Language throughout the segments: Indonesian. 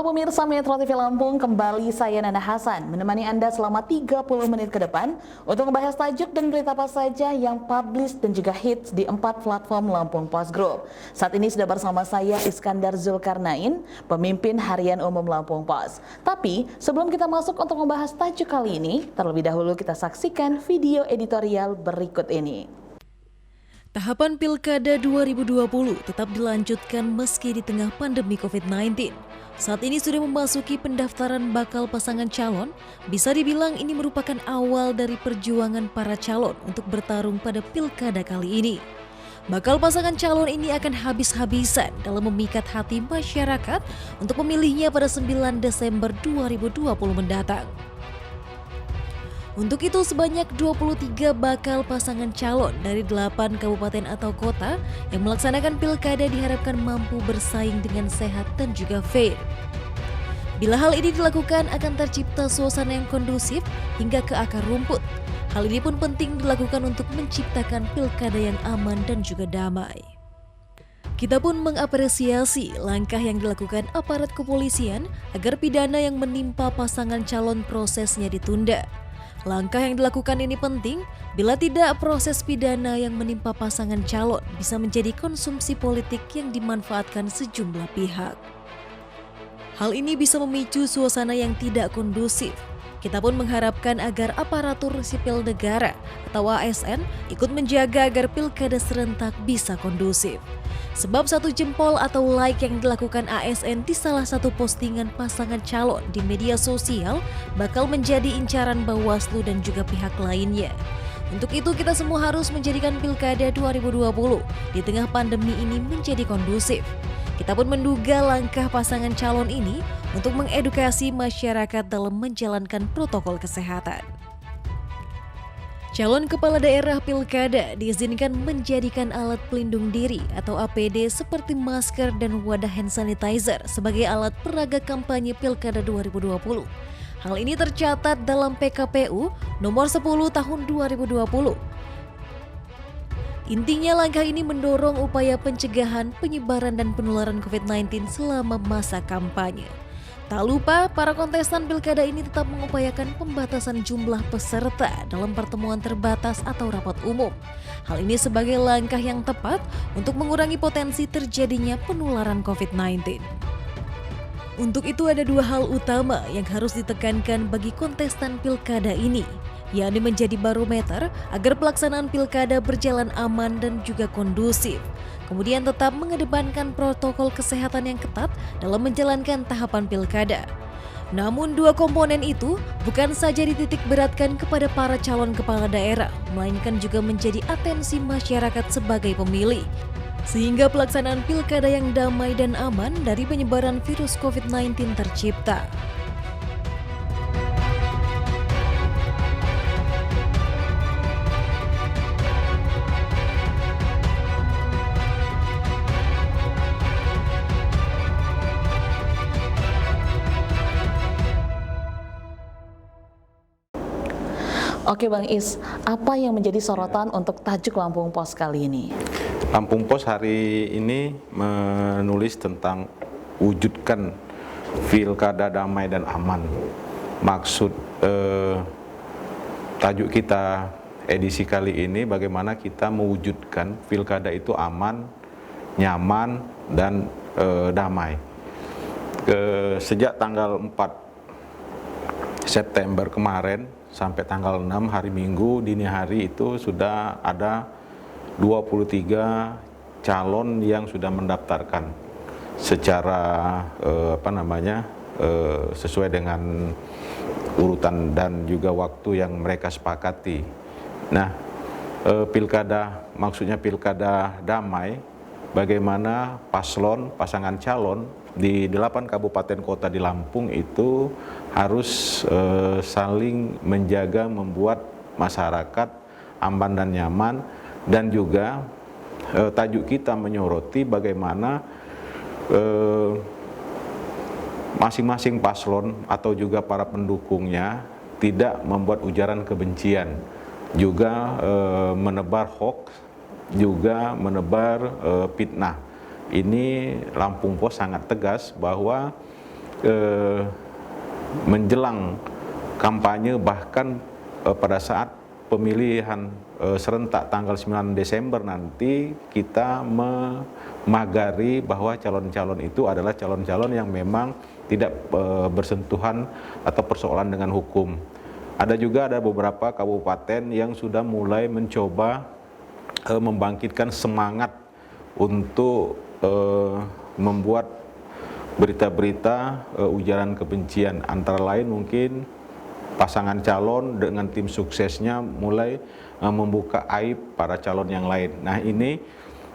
Halo pemirsa Metro TV Lampung, kembali saya Nana Hasan menemani Anda selama 30 menit ke depan untuk membahas tajuk dan berita apa saja yang publish dan juga hits di 4 platform Lampung Post Group. Saat ini sudah bersama saya Iskandar Zulkarnain, pemimpin harian umum Lampung Post. Tapi sebelum kita masuk untuk membahas tajuk kali ini, terlebih dahulu kita saksikan video editorial berikut ini. Tahapan Pilkada 2020 tetap dilanjutkan meski di tengah pandemi COVID-19. Saat ini sudah memasuki pendaftaran bakal pasangan calon, bisa dibilang ini merupakan awal dari perjuangan para calon untuk bertarung pada Pilkada kali ini. Bakal pasangan calon ini akan habis-habisan dalam memikat hati masyarakat untuk memilihnya pada 9 Desember 2020 mendatang. Untuk itu sebanyak 23 bakal pasangan calon dari 8 kabupaten atau kota yang melaksanakan pilkada diharapkan mampu bersaing dengan sehat dan juga fair. Bila hal ini dilakukan akan tercipta suasana yang kondusif hingga ke akar rumput. Hal ini pun penting dilakukan untuk menciptakan pilkada yang aman dan juga damai. Kita pun mengapresiasi langkah yang dilakukan aparat kepolisian agar pidana yang menimpa pasangan calon prosesnya ditunda. Langkah yang dilakukan ini penting, bila tidak proses pidana yang menimpa pasangan calon bisa menjadi konsumsi politik yang dimanfaatkan sejumlah pihak. Hal ini bisa memicu suasana yang tidak kondusif. Kita pun mengharapkan agar aparatur sipil negara atau ASN ikut menjaga agar pilkada serentak bisa kondusif. Sebab satu jempol atau like yang dilakukan ASN di salah satu postingan pasangan calon di media sosial bakal menjadi incaran Bawaslu dan juga pihak lainnya. Untuk itu kita semua harus menjadikan Pilkada 2020 di tengah pandemi ini menjadi kondusif. Kita pun menduga langkah pasangan calon ini untuk mengedukasi masyarakat dalam menjalankan protokol kesehatan. Calon kepala daerah pilkada diizinkan menjadikan alat pelindung diri atau APD seperti masker dan wadah hand sanitizer sebagai alat peraga kampanye pilkada 2020. Hal ini tercatat dalam PKPU nomor 10 tahun 2020. Intinya langkah ini mendorong upaya pencegahan penyebaran dan penularan COVID-19 selama masa kampanye. Tak lupa, para kontestan pilkada ini tetap mengupayakan pembatasan jumlah peserta dalam pertemuan terbatas atau rapat umum. Hal ini sebagai langkah yang tepat untuk mengurangi potensi terjadinya penularan COVID-19. Untuk itu ada dua hal utama yang harus ditekankan bagi kontestan pilkada ini, yakni menjadi barometer agar pelaksanaan pilkada berjalan aman dan juga kondusif. Kemudian tetap mengedepankan protokol kesehatan yang ketat dalam menjalankan tahapan pilkada. Namun dua komponen itu bukan saja dititik beratkan kepada para calon kepala daerah, melainkan juga menjadi atensi masyarakat sebagai pemilih. Sehingga pelaksanaan pilkada yang damai dan aman dari penyebaran virus COVID-19 tercipta. Oke Bang Is, apa yang menjadi sorotan untuk tajuk Lampung Post kali ini? Lampung Post hari ini menulis tentang wujudkan pilkada damai dan aman. Maksud tajuk kita edisi kali ini bagaimana kita mewujudkan pilkada itu aman, nyaman, dan damai. Sejak tanggal 4 September kemarin sampai tanggal 6 hari Minggu dini hari itu sudah ada 23 calon yang sudah mendaftarkan secara sesuai dengan urutan dan juga waktu yang mereka sepakati. Nah, maksudnya pilkada damai, bagaimana pasangan calon di 8 kabupaten kota di Lampung itu harus saling menjaga, membuat masyarakat aman dan nyaman, dan juga tajuk kita menyoroti bagaimana masing-masing paslon atau juga para pendukungnya tidak membuat ujaran kebencian, juga menebar hoax, juga menebar fitnah. Ini Lampung Post sangat tegas bahwa menjelang kampanye, bahkan pada saat pemilihan serentak tanggal 9 Desember nanti, kita memagari bahwa calon-calon itu adalah calon-calon yang memang tidak bersentuhan atau persoalan dengan hukum. Ada beberapa kabupaten yang sudah mulai mencoba membangkitkan semangat untuk membuat berita-berita ujaran kebencian, antara lain mungkin pasangan calon dengan tim suksesnya mulai membuka aib para calon yang lain. Nah, ini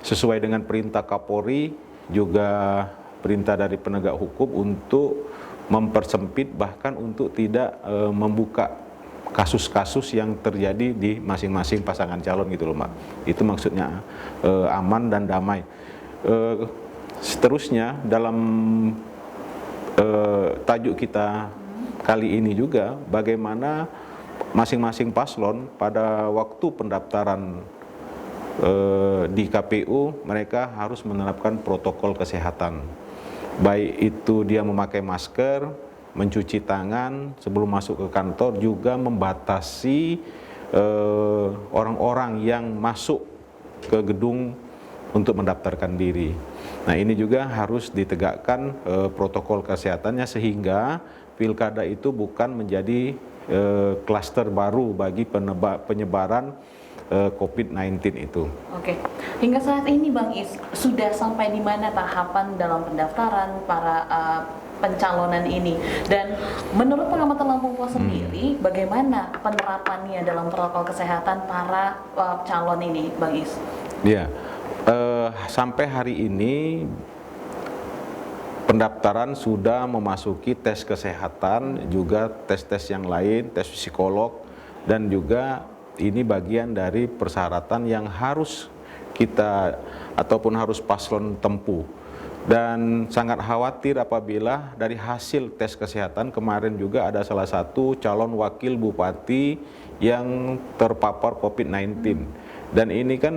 sesuai dengan perintah Kapolri, juga perintah dari penegak hukum untuk mempersempit, bahkan untuk tidak membuka kasus-kasus yang terjadi di masing-masing pasangan calon gitu loh, Mbak. Itu maksudnya aman dan damai. Seterusnya dalam tajuk kita kali ini juga, bagaimana masing-masing paslon pada waktu pendaftaran di KPU mereka harus menerapkan protokol kesehatan. Baik itu dia memakai masker, mencuci tangan sebelum masuk ke kantor, juga membatasi orang-orang yang masuk ke gedung untuk mendaftarkan diri. Nah, ini juga harus ditegakkan protokol kesehatannya, sehingga pilkada itu bukan menjadi klaster baru bagi penyebaran COVID-19 itu. Oke, hingga saat ini Bang Is, sudah sampai di mana tahapan dalam pendaftaran para pencalonan ini? Dan menurut pengamatan Lampung Pos sendiri, bagaimana penerapannya dalam protokol kesehatan para calon ini, Bang Is? Ya, sampai hari ini pendaftaran sudah memasuki tes kesehatan, juga tes-tes yang lain, tes psikolog, dan juga ini bagian dari persyaratan yang harus kita ataupun harus paslon tempuh. Dan sangat khawatir apabila dari hasil tes kesehatan kemarin juga ada salah satu calon wakil bupati yang terpapar COVID-19. Dan ini kan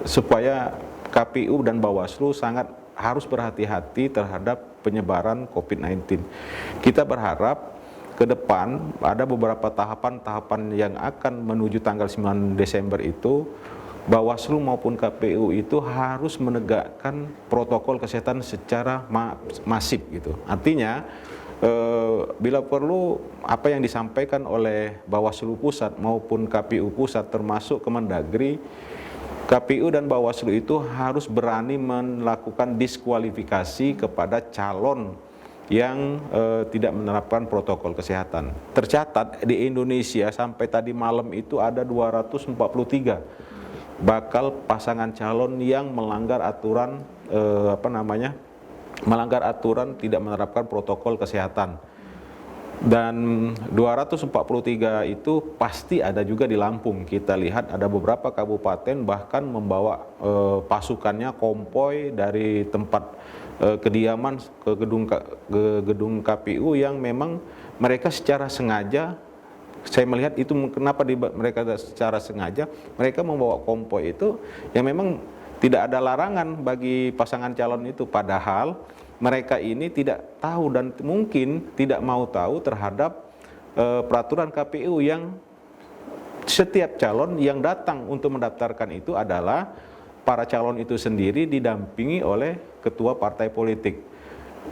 supaya KPU dan Bawaslu sangat harus berhati-hati terhadap penyebaran COVID-19. Kita berharap ke depan ada beberapa tahapan-tahapan yang akan menuju tanggal 9 Desember itu, Bawaslu maupun KPU itu harus menegakkan protokol kesehatan secara masif gitu. Artinya bila perlu apa yang disampaikan oleh Bawaslu Pusat maupun KPU Pusat termasuk Kemendagri, KPU dan Bawaslu itu harus berani melakukan diskualifikasi kepada calon yang tidak menerapkan protokol kesehatan. Tercatat di Indonesia sampai tadi malam itu ada 243 bakal pasangan calon yang melanggar aturan melanggar aturan tidak menerapkan protokol kesehatan. Dan 243 itu pasti ada juga di Lampung. Kita lihat ada beberapa kabupaten bahkan membawa pasukannya konvoy dari tempat kediaman ke gedung KPU yang memang mereka secara sengaja, saya melihat itu kenapa mereka secara sengaja mereka membawa konvoy itu yang memang tidak ada larangan bagi pasangan calon itu, padahal mereka ini tidak tahu dan mungkin tidak mau tahu terhadap peraturan KPU yang setiap calon yang datang untuk mendaftarkan itu adalah para calon itu sendiri didampingi oleh ketua partai politik.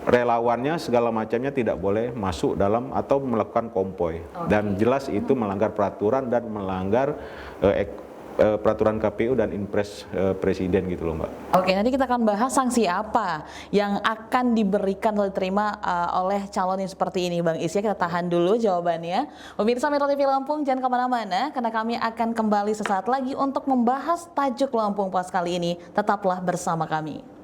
Relawannya segala macamnya tidak boleh masuk dalam atau melakukan konvoy. Dan jelas itu melanggar peraturan dan melanggar peraturan KPU dan Impres Presiden gitu loh, Mbak. Oke, nanti kita akan bahas sanksi apa yang akan diberikan atau diterima oleh calon yang seperti ini, Bang Is. Kita tahan dulu jawabannya. Pemirsa Metro TV Lampung, jangan kemana-mana karena kami akan kembali sesaat lagi untuk membahas tajuk Lampung Pos kali ini. Tetaplah bersama kami.